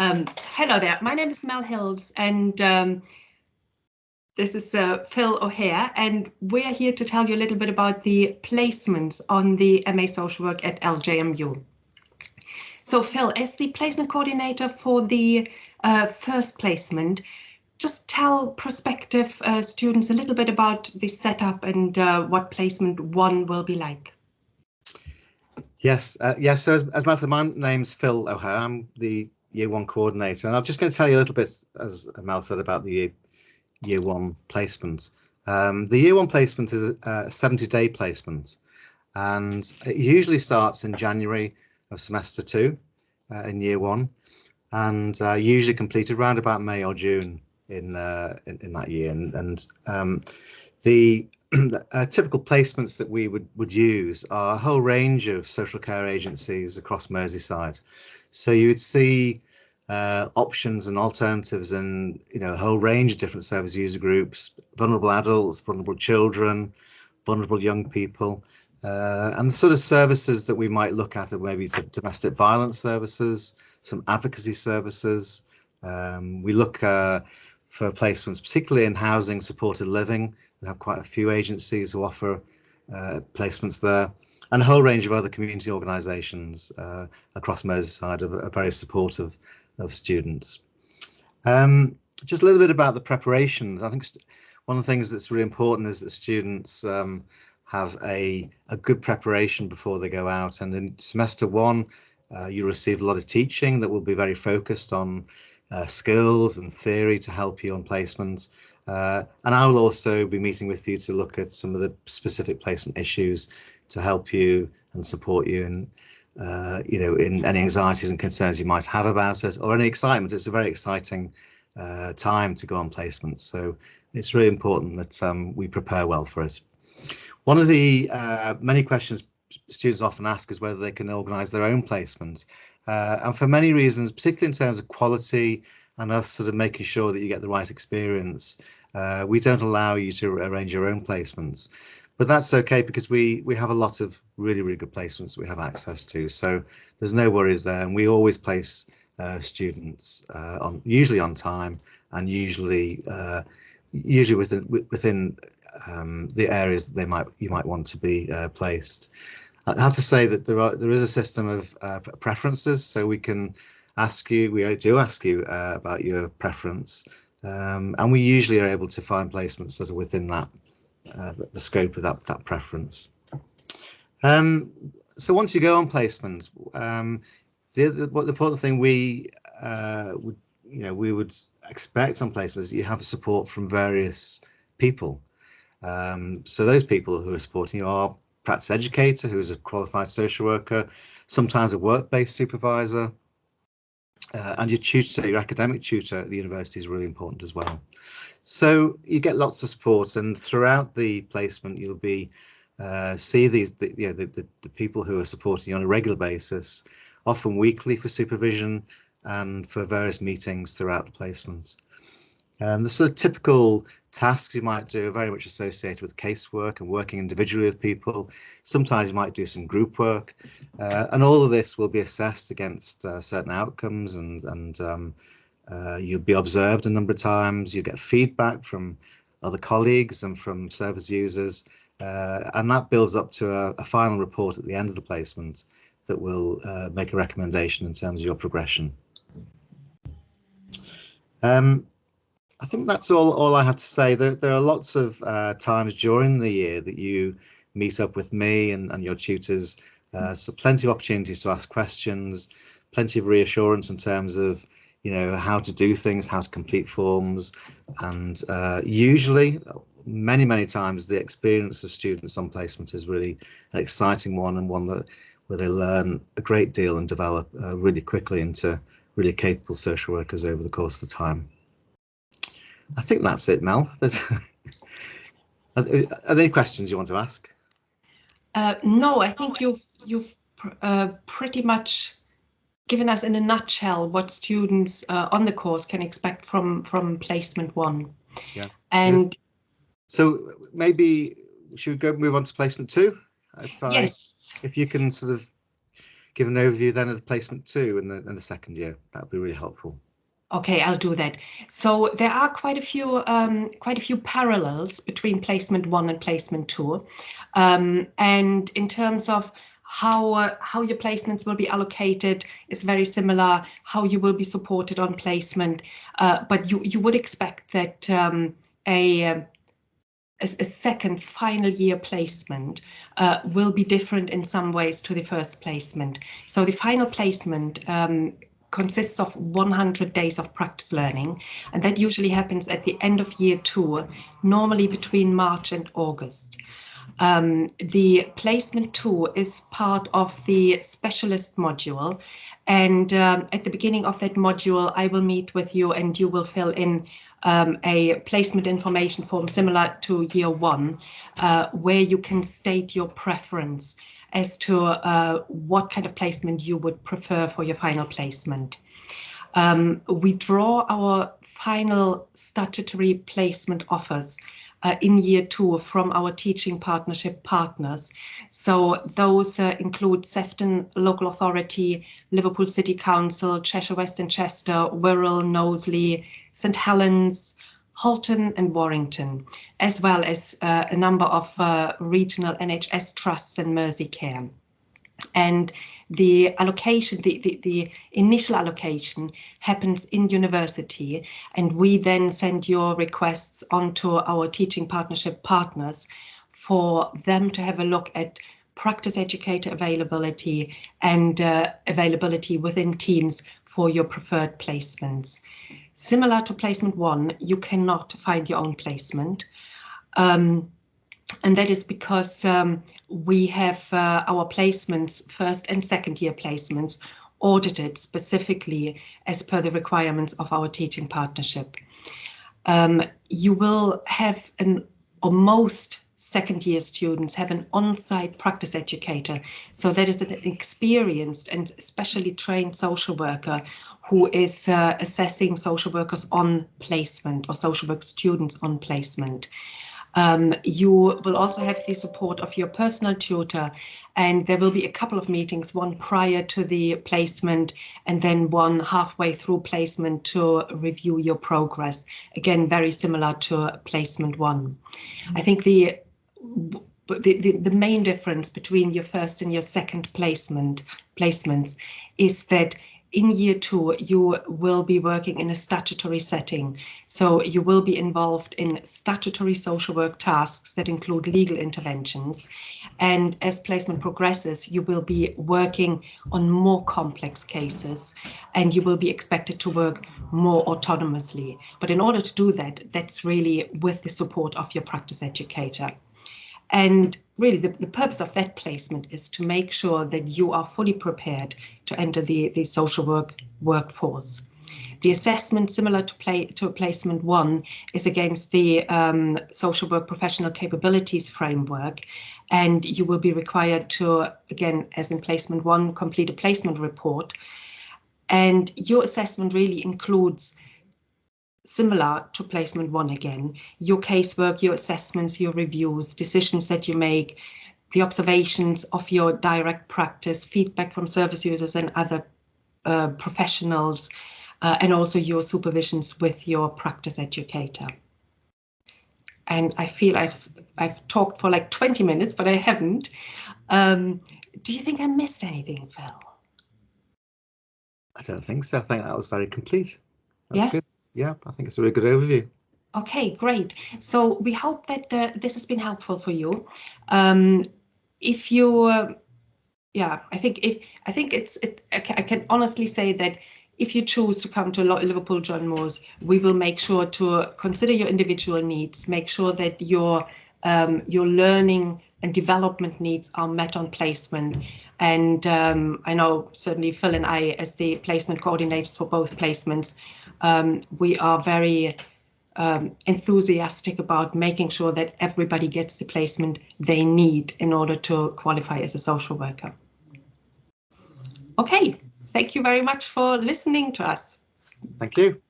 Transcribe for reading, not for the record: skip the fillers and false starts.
Hello there, my name is Mel Hills, and this is Phil O'Hare, and we're here to tell you a little bit about the placements on the MA Social Work at LJMU. So Phil, as the placement coordinator for the first placement, just tell prospective students a little bit about the setup and what placement one will be like. Yes, so as Mel said, my name's Phil O'Hare. I'm the Year 1 coordinator, and I'm just going to tell you a little bit, as Mel said, about the Year 1 placement. The Year 1 placement is a 70-day placement, and it usually starts in January of semester 2 in Year 1, and usually completed around about May or June in that year. And the typical placements that we would use are a whole range of social care agencies across Merseyside. So you would see options and alternatives and a whole range of different service user groups: vulnerable adults, vulnerable children, vulnerable young people, and the sort of services that we might look at are maybe domestic violence services, some advocacy services. We look for placements, particularly in housing supported living. We have quite a few agencies who offer placements there, and a whole range of other community organisations across Merseyside are very supportive of students. Just a little bit about the preparation. I think one of the things that's really important is that students have a good preparation before they go out, and in semester 1 you receive a lot of teaching that will be very focused on skills and theory to help you on placement, and I will also be meeting with you to look at some of the specific placement issues to help you and support you in in any anxieties and concerns you might have about it, or any excitement. It's a very exciting time to go on placement, so it's really important that we prepare well for it. One of the many questions students often ask is whether they can organise their own placement, and for many reasons, particularly in terms of quality and us sort of making sure that you get the right experience, we don't allow you to arrange your own placements. But that's okay, because we have a lot of really good placements that we have access to, so there's no worries there, and we always place students usually on time, and usually within the areas that you might want to be placed. I have to say that there is a system of preferences, so we do ask you about your preference, and we usually are able to find placements that are within that the scope of that preference. So once you go on placement, the important thing we would expect on placement is that you have support from various people. So those people who are supporting you are practice educator, who is a qualified social worker, sometimes a work-based supervisor, and your tutor, your academic tutor at the university is really important as well. So you get lots of support, and throughout the placement you'll be see the people who are supporting you on a regular basis, often weekly for supervision and for various meetings throughout the placement. The sort of typical tasks you might do are very much associated with casework and working individually with people. Sometimes you might do some group work, and all of this will be assessed against certain outcomes, and you'll be observed a number of times. You get feedback from other colleagues and from service users, and that builds up to a final report at the end of the placement that will make a recommendation in terms of your progression. I think that's all I have to say. There are lots of times during the year that you meet up with me and your tutors, so plenty of opportunities to ask questions, plenty of reassurance in terms of how to do things, how to complete forms, and usually many times the experience of students on placement is really an exciting one, and one where they learn a great deal and develop really quickly into really capable social workers over the course of the time. I think that's it, Mel. Are there any questions you want to ask? No, I think you've pretty much given us in a nutshell what students on the course can expect from placement 1. Yeah. And so maybe should we move on to placement 2? Yes. If you can sort of give an overview then of the placement 2 in the second year. That would be really helpful. Okay, I'll do that. So there are quite a few parallels between placement 1 and placement 2, and in terms of how your placements will be allocated is very similar. How you will be supported on placement, but you would expect that a second final year placement will be different in some ways to the first placement. So the final placement consists of 100 days of practice learning, and that usually happens at the end of year 2, normally between March and August. The placement 2 is part of the specialist module, and at the beginning of that module I will meet with you and you will fill in a placement information form similar to year 1, where you can state your preference as to what kind of placement you would prefer for your final placement. We draw our final statutory placement offers in year 2 from our teaching partnership partners. So those include Sefton Local Authority, Liverpool City Council, Cheshire West and Chester, Wirral, Knowsley, St Helens, Halton and Warrington, as well as a number of regional NHS trusts and Merseycare. And the allocation, the initial allocation happens in university, and we then send your requests onto our teaching partnership partners for them to have a look at practice educator availability and availability within teams for your preferred placements. Similar to placement 1, you cannot find your own placement. And that is because we have our placements, first and second year placements, audited specifically as per the requirements of our teaching partnership. You will have or most second year students have an on-site practice educator. So that is an experienced and specially trained social worker who is assessing social workers on placement or social work students on placement. You will also have the support of your personal tutor, and there will be a couple of meetings, one prior to the placement and then one halfway through placement to review your progress. Again, very similar to placement 1. I think the main difference between your first and your second placements is that in year 2, you will be working in a statutory setting. So you will be involved in statutory social work tasks that include legal interventions. And as placement progresses, you will be working on more complex cases and you will be expected to work more autonomously. But in order to do that, that's really with the support of your practice educator. And really, the purpose of that placement is to make sure that you are fully prepared to enter the social work workforce. The assessment, similar to placement 1, is against the social work professional capabilities framework, and you will be required to, again, as in placement 1, complete a placement report. And your assessment really includes, similar to placement 1 again, your casework, your assessments, your reviews, decisions that you make, the observations of your direct practice, feedback from service users and other professionals, and also your supervisions with your practice educator. And I feel I've talked for like 20 minutes, but I haven't. Do you think I missed anything, Phil? I don't think so. I think that was very complete. That's Yeah. good. Yeah, I think it's a really good overview. Okay, great. So we hope that this has been helpful for you. If you, I can honestly say that if you choose to come to Liverpool John Moores, we will make sure to consider your individual needs, make sure that your learning and development needs are met on placement. And I know certainly Phil and I, as the placement coordinators for both placements, we are very enthusiastic about making sure that everybody gets the placement they need in order to qualify as a social worker. Okay, thank you very much for listening to us. Thank you.